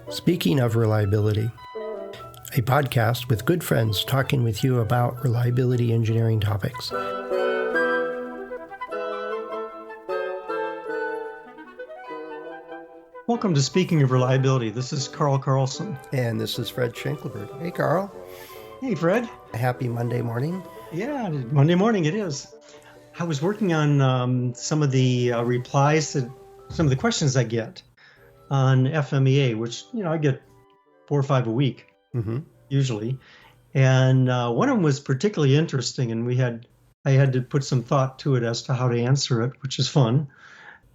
Speaking of reliability, a podcast with good friends talking with you about reliability engineering topics. Welcome to Speaking of Reliability. This is Carl Carlson. And this is Fred Schenkleberg. Hey, Carl. Hey, Fred. Happy Monday morning. Yeah, Monday morning it is. I was working on some of the replies to some of the questions I get on FMEA, which, I get 4 or 5 a week, usually. And one of them was particularly interesting, and I had to put some thought to it as to how to answer it, which is fun.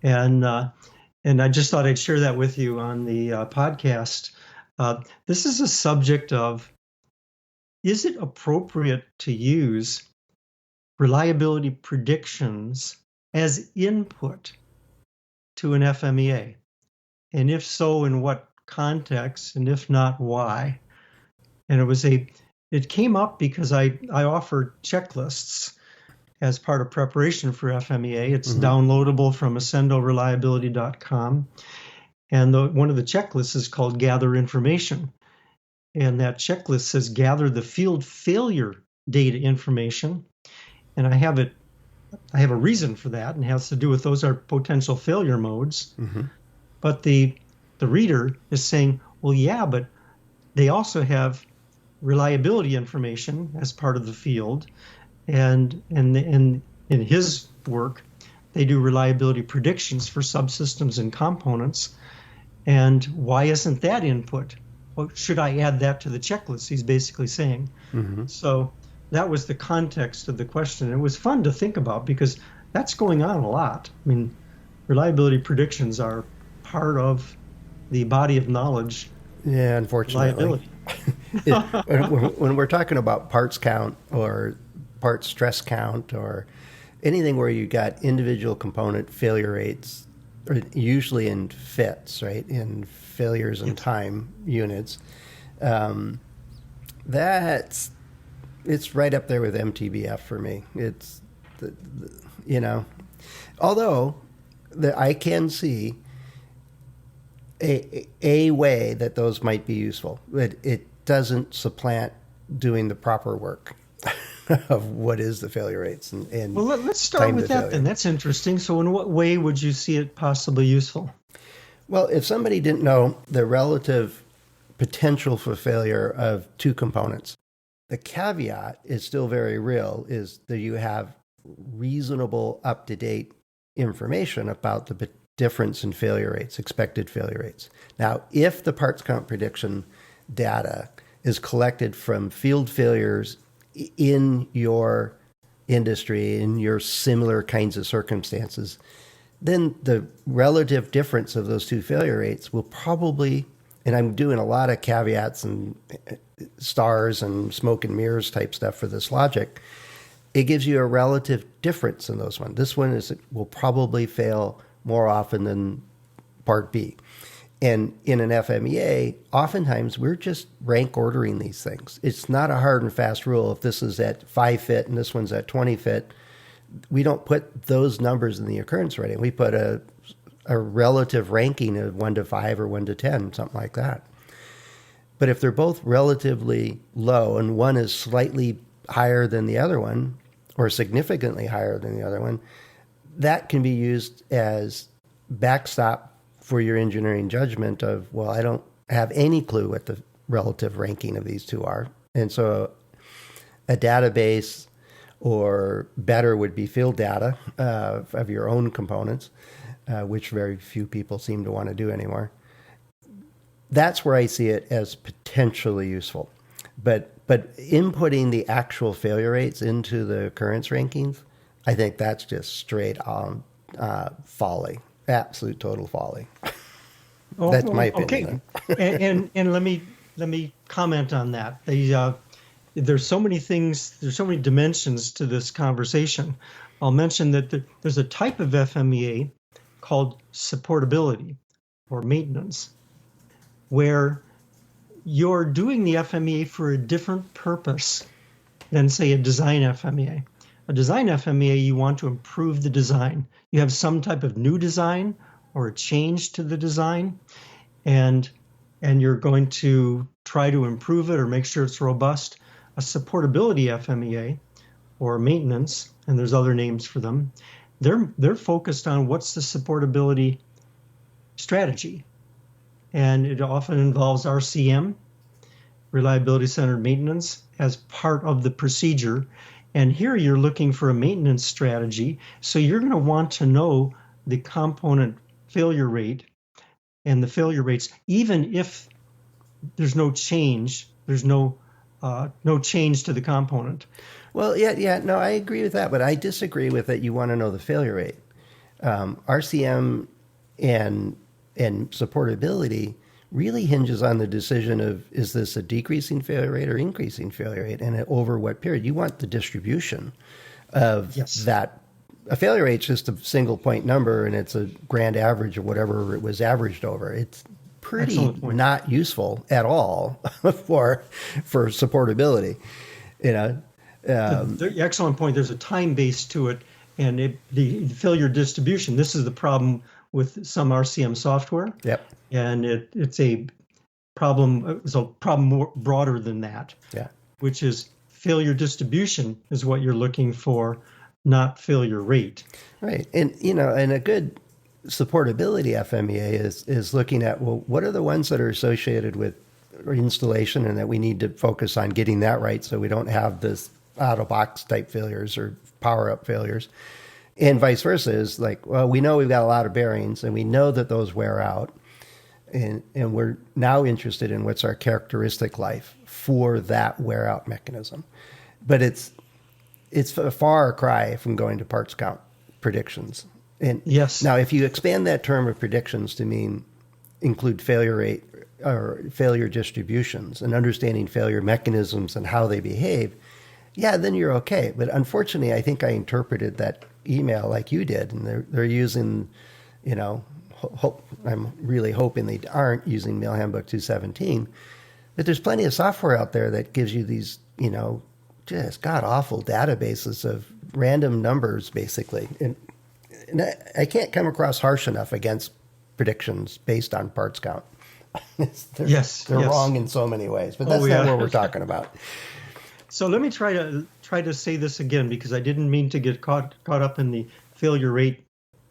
And I just thought I'd share that with you on the podcast. This is a subject of, is it appropriate to use reliability predictions as input to an FMEA? And if so, in what context? And if not, why? And it came up because I offer checklists as part of preparation for FMEA. It's downloadable from accendoreliability.com. And one of the checklists is called Gather Information. And that checklist says gather the field failure data information. And I have a reason for that, and it has to do with those are potential failure modes. But the reader is saying, well, yeah, but they also have reliability information as part of the field. And in his work, they do reliability predictions for subsystems and components. And why isn't that input? Well, should I add that to the checklist? He's basically saying. So that was the context of the question. It was fun to think about because that's going on a lot. I mean, reliability predictions are part of the body of knowledge. Yeah, unfortunately. When we're talking about parts count or part stress count or anything where you got individual component failure rates, or usually in fits, right, in failures in time units, it's right up there with MTBF for me. It's, although I can see a way that those might be useful. It doesn't supplant doing the proper work of what is the failure rates. And well, let's start with that then. That's interesting. So in what way would you see it possibly useful? Well, if somebody didn't know the relative potential for failure of two components, the caveat is still very real, is that you have reasonable, up-to-date information about the difference in failure rates, expected failure rates. Now, if the parts count prediction data is collected from field failures in your industry, in your similar kinds of circumstances, then the relative difference of those two failure rates will probably, and I'm doing a lot of caveats and stars and smoke and mirrors type stuff for this logic, it gives you a relative difference in those ones. This one will probably fail more often than part B. And in an FMEA, oftentimes we're just rank ordering these things. It's not a hard and fast rule. If this is at 5 fit and this one's at 20 fit, we don't put those numbers in the occurrence rating. We put a relative ranking of 1 to 5 or 1 to 10, something like that. But if they're both relatively low and one is slightly higher than the other one or significantly higher than the other one, that can be used as backstop for your engineering judgment of, well, I don't have any clue what the relative ranking of these two are. And so a database, or better would be field data of your own components, which very few people seem to want to do anymore. That's where I see it as potentially useful. But inputting the actual failure rates into the occurrence rankings, I think that's just straight on folly, absolute total folly. That's my opinion. Okay, and let me comment on that. There's so many things, there's so many dimensions to this conversation. I'll mention that there's a type of FMEA called supportability or maintenance, where you're doing the FMEA for a different purpose than, say, a design FMEA. a design FMEA, you want to improve the design. You have some type of new design or a change to the design, and you're going to try to improve it or make sure it's robust. A supportability FMEA or maintenance, and there's other names for them, they're focused on what's the supportability strategy. And it often involves RCM, reliability centered maintenance, as part of the procedure. And here you're looking for a maintenance strategy. So you're going to want to know the component failure rate and the failure rates, even if there's no change, there's no change to the component. Well, yeah, no, I agree with that, but I disagree with that. You want to know the failure rate. RCM and supportability really hinges on the decision of, is this a decreasing failure rate or increasing failure rate, and over what period. You want the distribution of that. A failure rate is just a single point number, and it's a grand average of whatever it was averaged over. It's pretty not useful at all for supportability. Excellent point. There's a time base to it, and the failure distribution. This is the problem with some RCM software. Yep. And it's a problem. It's a problem more broader than that. Yeah. Which is failure distribution is what you're looking for, not failure rate. Right. And and a good supportability FMEA is looking at, well, what are the ones that are associated with installation, and that we need to focus on getting that right so we don't have this out of box type failures or power up failures. And vice versa is like, well, we know we've got a lot of bearings and we know that those wear out. And we're now interested in what's our characteristic life for that wear out mechanism. But it's a far cry from going to parts count predictions. And yes. Now, if you expand that term of predictions to include failure rate or failure distributions and understanding failure mechanisms and how they behave, yeah, then you're okay. But unfortunately, I think I interpreted that email like you did, and they're using, I'm really hoping they aren't using Mail Handbook 217, but there's plenty of software out there that gives you these, just god-awful databases of random numbers, basically. And I can't come across harsh enough against predictions based on parts count. They're wrong in so many ways, but that's not what we're talking about. So let me try to say this again, because I didn't mean to get caught up in the failure rate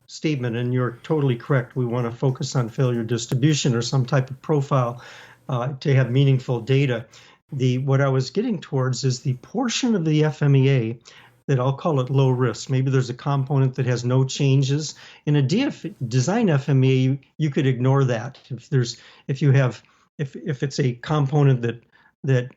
statement, and you're totally correct. We want to focus on failure distribution or some type of profile to have meaningful data. What I was getting towards is the portion of the FMEA that I'll call it low risk. Maybe there's a component that has no changes. In a design FMEA, you could ignore that. If it's a component that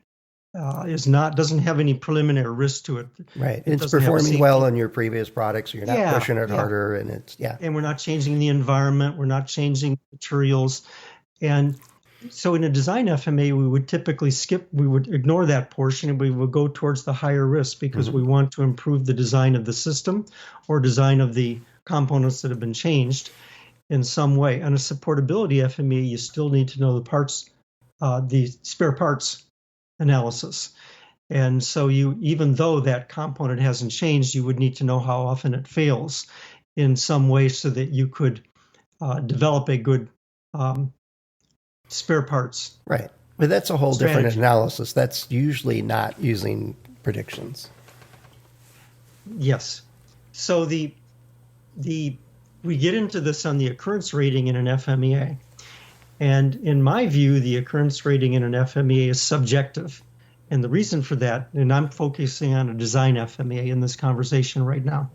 doesn't have any preliminary risk to it. Right. It's performing well on your previous products. So you're not pushing it harder, and And we're not changing the environment. We're not changing materials. And so in a design FMEA, we would typically we would ignore that portion, and we would go towards the higher risk because we want to improve the design of the system or design of the components that have been changed in some way. On a supportability FMEA, you still need to know the parts, the spare parts analysis. And so even though that component hasn't changed, you would need to know how often it fails in some way so that you could develop a good spare parts. Right. But that's a whole different analysis. That's usually not using predictions. Yes. So we get into this on the occurrence rating in an FMEA. And in my view, the occurrence rating in an FMEA is subjective. And the reason for that, and I'm focusing on a design FMEA in this conversation right now,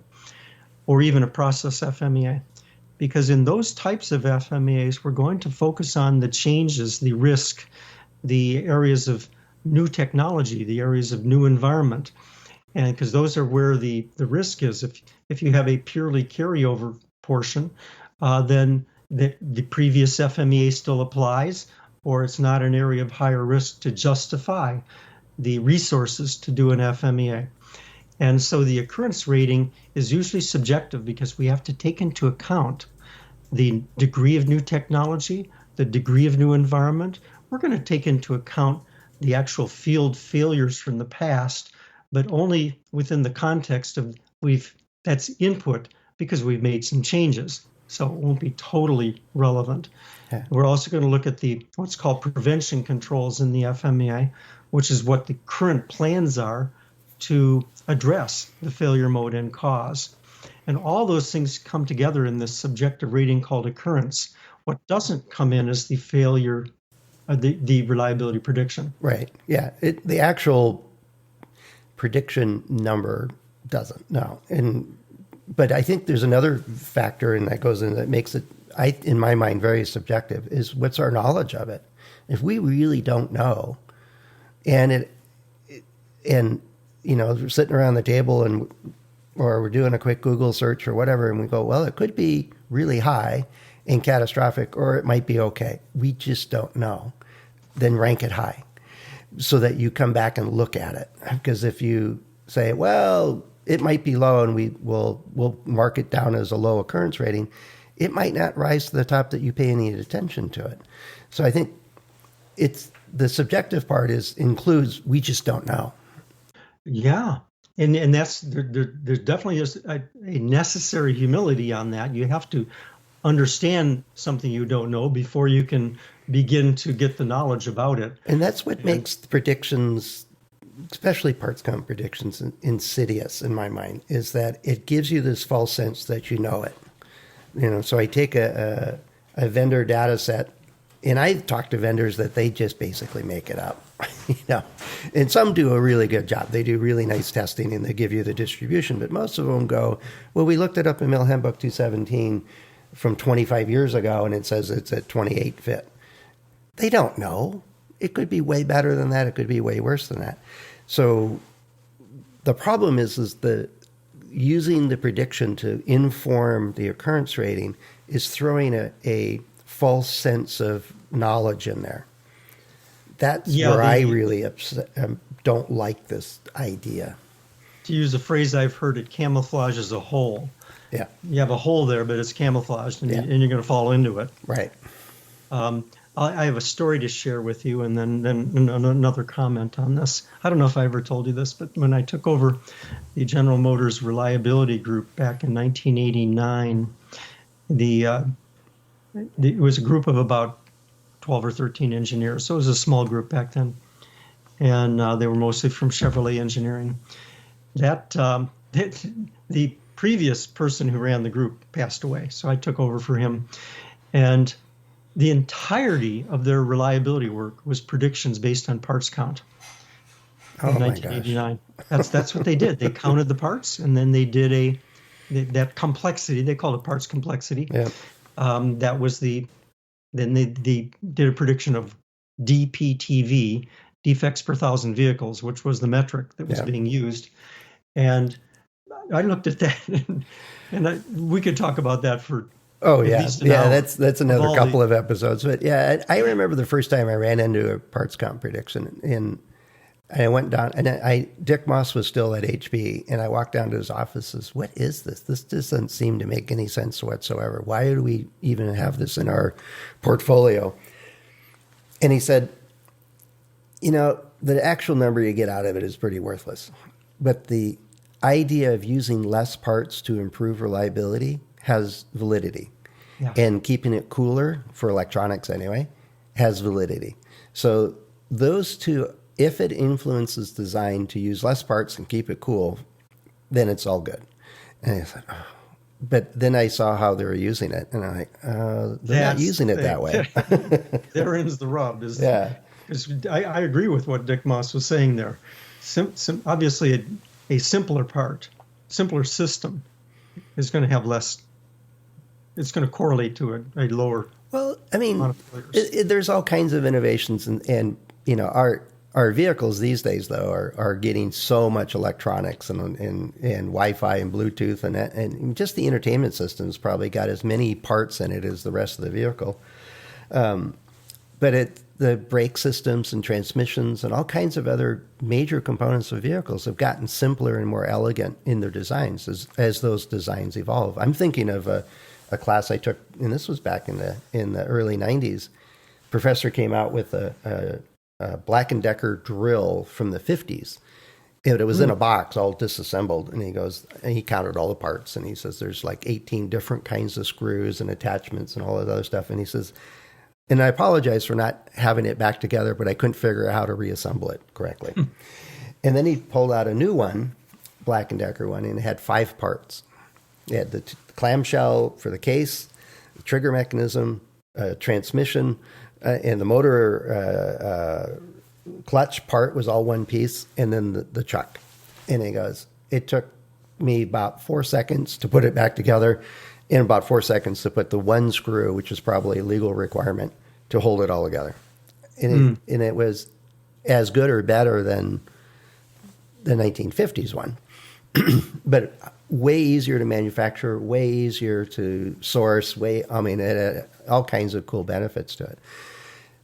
or even a process FMEA, because in those types of FMEAs, we're going to focus on the changes, the risk, the areas of new technology, the areas of new environment. And because those are where the risk is. If you have a purely carryover portion, then the previous FMEA still applies, or it's not an area of higher risk to justify the resources to do an FMEA. And so the occurrence rating is usually subjective because we have to take into account the degree of new technology, the degree of new environment. We're going to take into account the actual field failures from the past but only within the context of that's input because we've made some changes. So it won't be totally relevant. Yeah. We're also going to look at what's called prevention controls in the FMEA, which is what the current plans are to address the failure mode and cause. And all those things come together in this subjective rating called occurrence. What doesn't come in is the failure, the reliability prediction. Right. Yeah. The actual prediction number doesn't. No. But I think there's another factor, and that goes in that makes it, in my mind, very subjective, is what's our knowledge of it. If we really don't know, and we're sitting around the table or we're doing a quick Google search or whatever, and we go, well, it could be really high and catastrophic, or it might be okay. We just don't know. Then rank it high so that you come back and look at it. Because if you say, well, it might be low and we'll mark it down as a low occurrence rating, it might not rise to the top that you pay any attention to it. So I think it's the subjective part includes we just don't know. Yeah. And that's there definitely is a necessary humility on that. You have to understand something you don't know before you can begin to get the knowledge about it. And that's what makes the predictions, especially parts count predictions, insidious in my mind, is that it gives you this false sense that you know it. So I take a vendor data set, and I talk to vendors that they just basically make it up. And some do a really good job. They do really nice testing and they give you the distribution, but most of them go, well, we looked it up in Mill Handbook 217 from 25 years ago and it says it's at 28 fit. They don't know. It could be way better than that. It could be way worse than that. So the problem is the using the prediction to inform the occurrence rating is throwing a false sense of knowledge in there. That's where I really don't like this idea. To use a phrase I've heard, it camouflages a hole. Yeah. You have a hole there, but it's camouflaged, and you're going to fall into it. Right. I have a story to share with you, and then another comment on this. I don't know if I ever told you this, but when I took over the General Motors Reliability Group back in 1989, it was a group of about 12 or 13 engineers. So it was a small group back then. And they were mostly from Chevrolet Engineering. The previous person who ran the group passed away. So I took over for him. And the entirety of their reliability work was predictions based on parts count in 1989. That's what they did. They counted the parts, and then they did that complexity. They called it parts complexity. Yeah. That was then they did a prediction of DPTV, defects per thousand vehicles, which was the metric that was being used. And I looked at that, and we could talk about that for that's another couple of episodes. But yeah, I remember the first time I ran into a parts count prediction, and I went down, and Dick Moss was still at HP, and I walked down to his office and says, what is this? This doesn't seem to make any sense whatsoever. Why do we even have this in our portfolio? And he said, the actual number you get out of it is pretty worthless. But the idea of using less parts to improve reliability has validity. Yeah. And keeping it cooler, for electronics anyway, has validity. So those two, if it influences design to use less parts and keep it cool, then it's all good. And I said, but then I saw how they were using it, and I'm like, they're not using it that way. Therein the rub. I agree with what Dick Moss was saying there. Obviously, a simpler system is going to have less. It's going to correlate to a lower. Well, I mean, there's all kinds of innovations, and our vehicles these days, though, are getting so much electronics and Wi-Fi and Bluetooth, and just the entertainment system's probably got as many parts in it as the rest of the vehicle. But the brake systems and transmissions and all kinds of other major components of vehicles have gotten simpler and more elegant in their designs as those designs evolve. I'm thinking of a class I took, and this was back in the early 90s. Professor came out with a Black & Decker drill from the 50s. And it was in a box, all disassembled. And he goes, and he counted all the parts. And he says, there's like 18 different kinds of screws and attachments and all that other stuff. And he says, and I apologize for not having it back together, but I couldn't figure out how to reassemble it correctly. And then he pulled out a new one, Black & Decker one, and it had 5 parts. It had the clamshell for the case, the trigger mechanism, transmission, and the motor clutch part was all one piece, and then the chuck. And he goes, it took me about 4 seconds to put it back together, and about 4 seconds to put the one screw, which is probably a legal requirement, to hold it all together. And it was as good or better than the 1950s one, but way easier to manufacture, way easier to source, it had all kinds of cool benefits to it.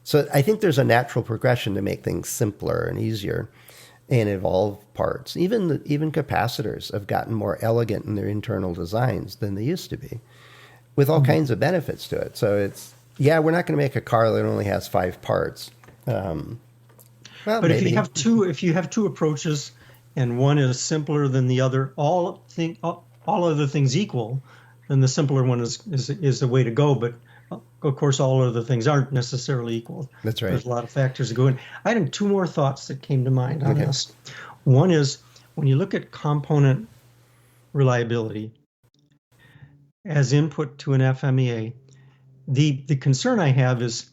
So I think there's a natural progression to make things simpler and easier and evolve parts. Even capacitors have gotten more elegant in their internal designs than they used to be, with all kinds of benefits to it. So we're not going to make a car that only has 5 parts. But maybe. if you have two approaches, and one is simpler than the other, all other things equal, then the simpler one is the way to go. But of course, all other things aren't necessarily equal. That's right. There's a lot of factors that go in. I had 2 more thoughts that came to mind on this. One is when you look at component reliability as input to an FMEA, the concern I have is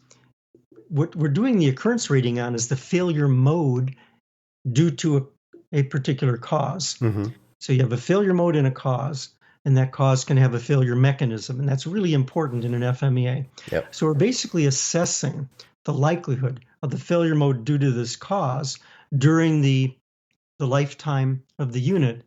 what we're doing the occurrence rating on is the failure mode due to a particular cause. So you have a failure mode and a cause, and that cause can have a failure mechanism, and that's really important in an FMEA. Yep. So we're basically assessing the likelihood of the failure mode due to this cause during the lifetime of the unit.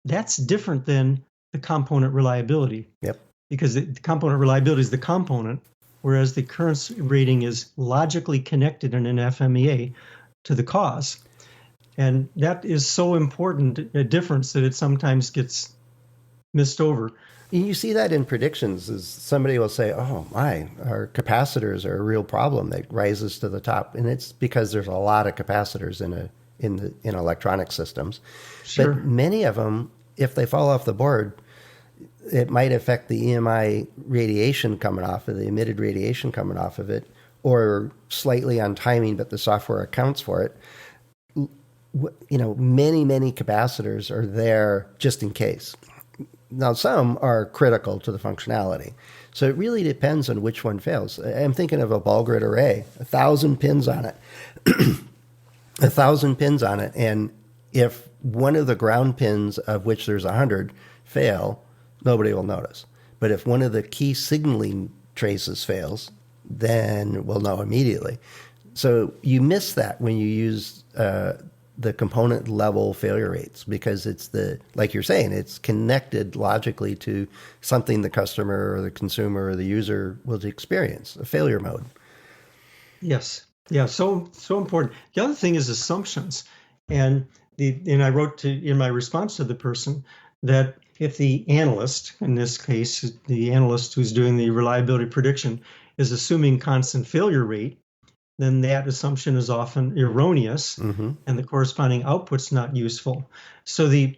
That's different than the component reliability. Yep. Because the component reliability is the component, whereas the occurrence rating is logically connected in an FMEA to the cause. And that is so important a difference that it sometimes gets missed over. You see that in predictions, is somebody will say, oh my, our capacitors are a real problem that rises to the top. And it's because there's a lot of capacitors in electronic systems. Sure. But many of them, if they fall off the board, it might affect the EMI radiation coming off of the emitted radiation coming off of it, or slightly on timing, but the software accounts for it. Many capacitors are there just in case. Now, some are critical to the functionality. So it really depends on which one fails. I'm thinking of a ball grid array, 1,000 pins on it. 1,000 pins on it. And if one of the ground pins, of which there's 100, fail, nobody will notice. But if one of the key signaling traces fails, then we'll know immediately. So you miss that when you use the component level failure rates, because it's like you're saying, it's connected logically to something the customer or the consumer or the user will experience, a failure mode. Yes. Yeah. So important. The other thing is assumptions. And I wrote in my response to the person that if the analyst, in this case, the analyst who's doing the reliability prediction, is assuming constant failure rate, then that assumption is often erroneous, and the corresponding output's not useful. So the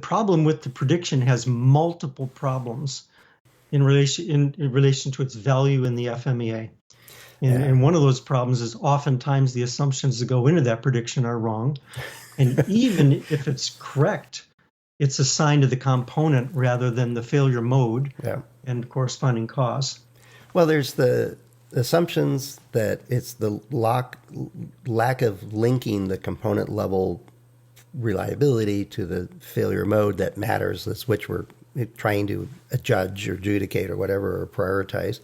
problem with the prediction has multiple problems in relation to its value in the FMEA. And one of those problems is oftentimes the assumptions that go into that prediction are wrong. And even if it's correct, it's assigned to the component rather than the failure mode and corresponding cause. Well, there's the assumptions that it's the lack of linking the component level reliability to the failure mode that matters. That's which we're trying to judge or adjudicate or whatever, or prioritize.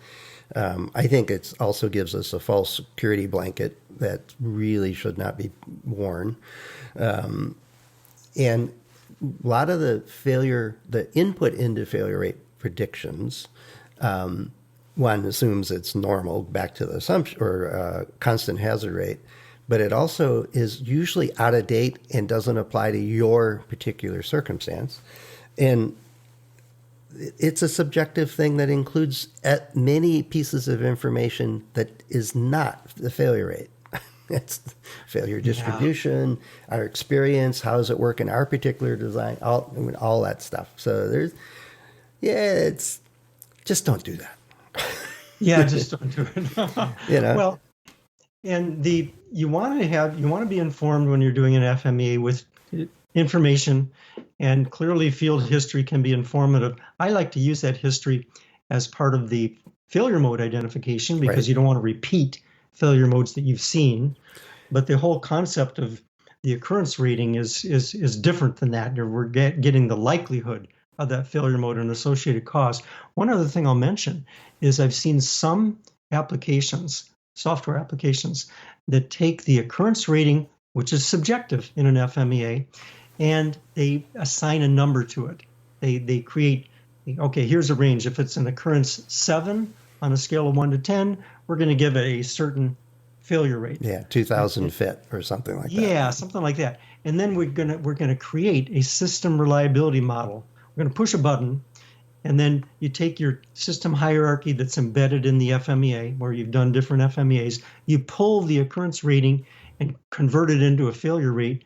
I think it also gives us a false security blanket that really should not be worn. And a lot of the input into failure rate predictions, one assumes it's normal, back to the assumption or constant hazard rate, but it also is usually out of date and doesn't apply to your particular circumstance. And it's a subjective thing that includes many pieces of information that is not the failure rate. It's failure distribution, our experience, how does it work in our particular design, all that stuff. So it's just don't do that. Yeah, just don't do it. You know? Well, and you want to be informed when you're doing an FMEA with information, and clearly field history can be informative. I like to use that history as part of the failure mode identification because Right. you don't want to repeat failure modes that you've seen. But the whole concept of the occurrence rating is different than that. We're getting the likelihood of that failure mode and associated cost. One other thing I'll mention is I've seen some applications, software applications, that take the occurrence rating, which is subjective in an FMEA, and they assign a number to it. They create, okay, here's a range. If it's an occurrence 7 on a scale of 1 to 10, we're going to give it a certain failure rate. Yeah, 2,000 fit or something like that. Yeah, something like that. And then we're gonna create a system reliability model. We're gonna push a button, and then you take your system hierarchy that's embedded in the FMEA, where you've done different FMEAs. You pull the occurrence rating and convert it into a failure rate,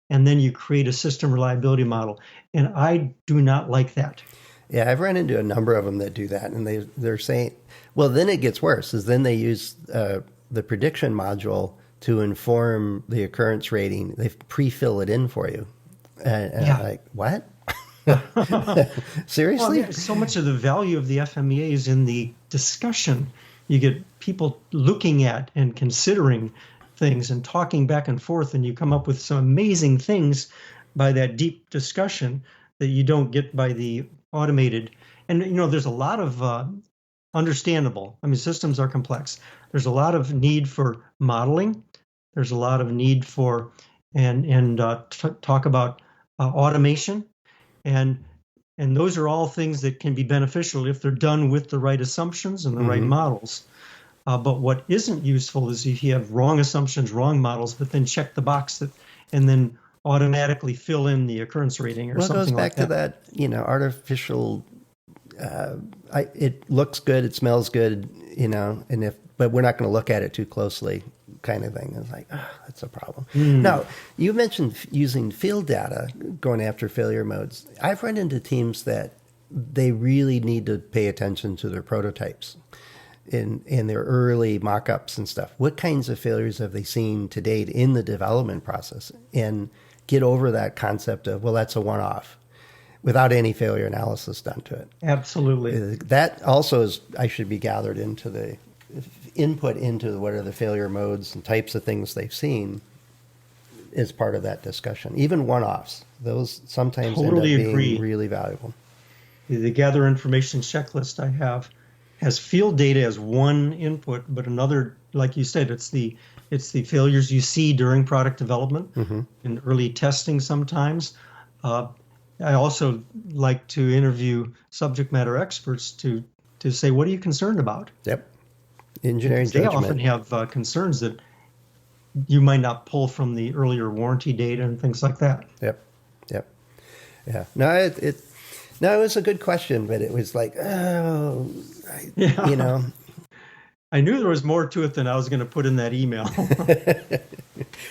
and then you create a system reliability model. And I do not like that. Yeah, I've run into a number of them that do that, and they're saying, well, then it gets worse. Is then they use the prediction module to inform the occurrence rating. They pre-fill it in for you, and Yeah. I'm like, what? Seriously? Well, so much of the value of the FMEA is in the discussion. You get people looking at and considering things and talking back and forth, and you come up with some amazing things by that deep discussion that you don't get by the automated. And there's a lot of understandable. I mean, systems are complex. There's a lot of need for modeling. There's a lot of need for talk about automation, and those are all things that can be beneficial if they're done with the right assumptions and the right models. But what isn't useful is if you have wrong assumptions, wrong models, but then check the box and then automatically fill in the occurrence rating or something like that. Well, it goes back to that, artificial. It looks good, it smells good, but we're not going to look at it too closely, kind of thing. It's like, that's a problem. Now, you mentioned using field data, going after failure modes. I've run into teams that they really need to pay attention to their prototypes in their early mock-ups and stuff. What kinds of failures have they seen to date in the development process? And get over that concept of, well, that's a one-off, without any failure analysis done to it. Absolutely. That also I should be gathered into the input into what are the failure modes and types of things they've seen as part of that discussion. Even one-offs, those sometimes Totally end up being agree. really valuable. The gather information checklist I have has field data as one input, but another, like you said, it's the failures you see during product development and early testing sometimes. I also like to interview subject matter experts to say, what are you concerned about? Yep. Engineering They judgment. often have concerns that you might not pull from the earlier warranty data and things like that. Yep. Yeah. No, it was a good question, but it was like, I knew there was more to it than I was going to put in that email.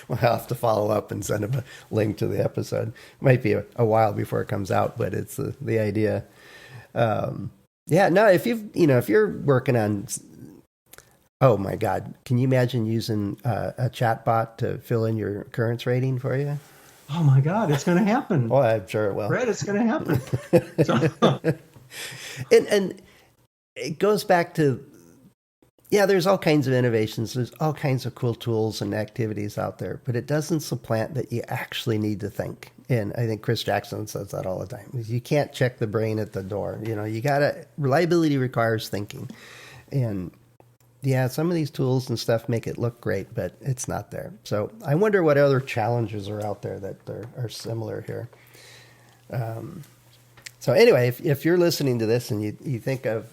We'll have to follow up and send them a link to the episode. Might be a while before it comes out, but it's the idea. If you're working on, oh my God, can you imagine using a chat bot to fill in your occurrence rating for you? Oh my God, it's going to happen. Oh, I'm sure it will. Brett, it's going to happen. And it goes back to, there's all kinds of innovations. There's all kinds of cool tools and activities out there, but it doesn't supplant that you actually need to think. And I think Chris Jackson says that all the time. You can't check the brain at the door. Reliability requires thinking. And some of these tools and stuff make it look great, but it's not there. So I wonder what other challenges are out there that are similar here. So anyway, if you're listening to this and you think of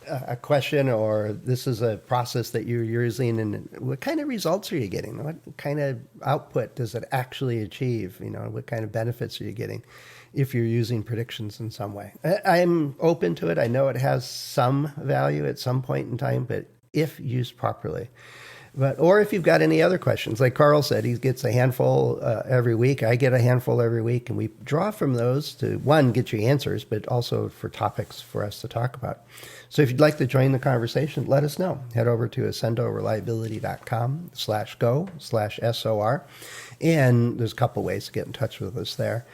a question, or this is a process that you're using, and what kind of results are you getting? What kind of output does it actually achieve? What kind of benefits are you getting if you're using predictions in some way? I'm open to it. I know it has some value at some point in time, but if used properly, Or if you've got any other questions, like Carl said, he gets a handful every week. I get a handful every week, and we draw from those to, one, get you answers, but also for topics for us to talk about. So if you'd like to join the conversation, let us know. Head over to accendoreliability.com/go/SOR. And there's a couple ways to get in touch with us there.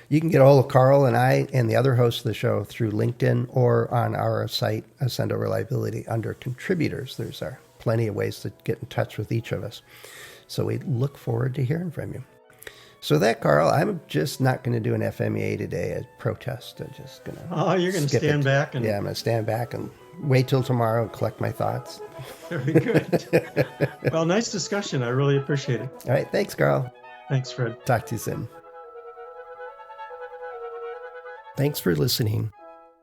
You can get a hold of Carl and I and the other hosts of the show through LinkedIn or on our site, Accendo Reliability, under contributors. There's plenty of ways to get in touch with each of us. So we look forward to hearing from you. So that, Carl, I'm just not going to do an FMEA today as protest. I'm just going to you're going to stand back? Yeah, I'm going to stand back and wait till tomorrow and collect my thoughts. Very good. Well, nice discussion. I really appreciate it. All right. Thanks, Carl. Thanks, Fred. Talk to you soon. Thanks for listening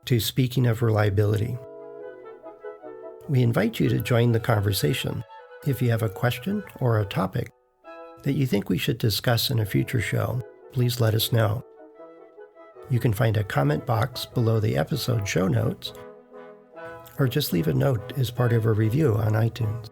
to Speaking of Reliability. We invite you to join the conversation. If you have a question or a topic that you think we should discuss in a future show, please let us know. You can find a comment box below the episode show notes, or just leave a note as part of a review on iTunes.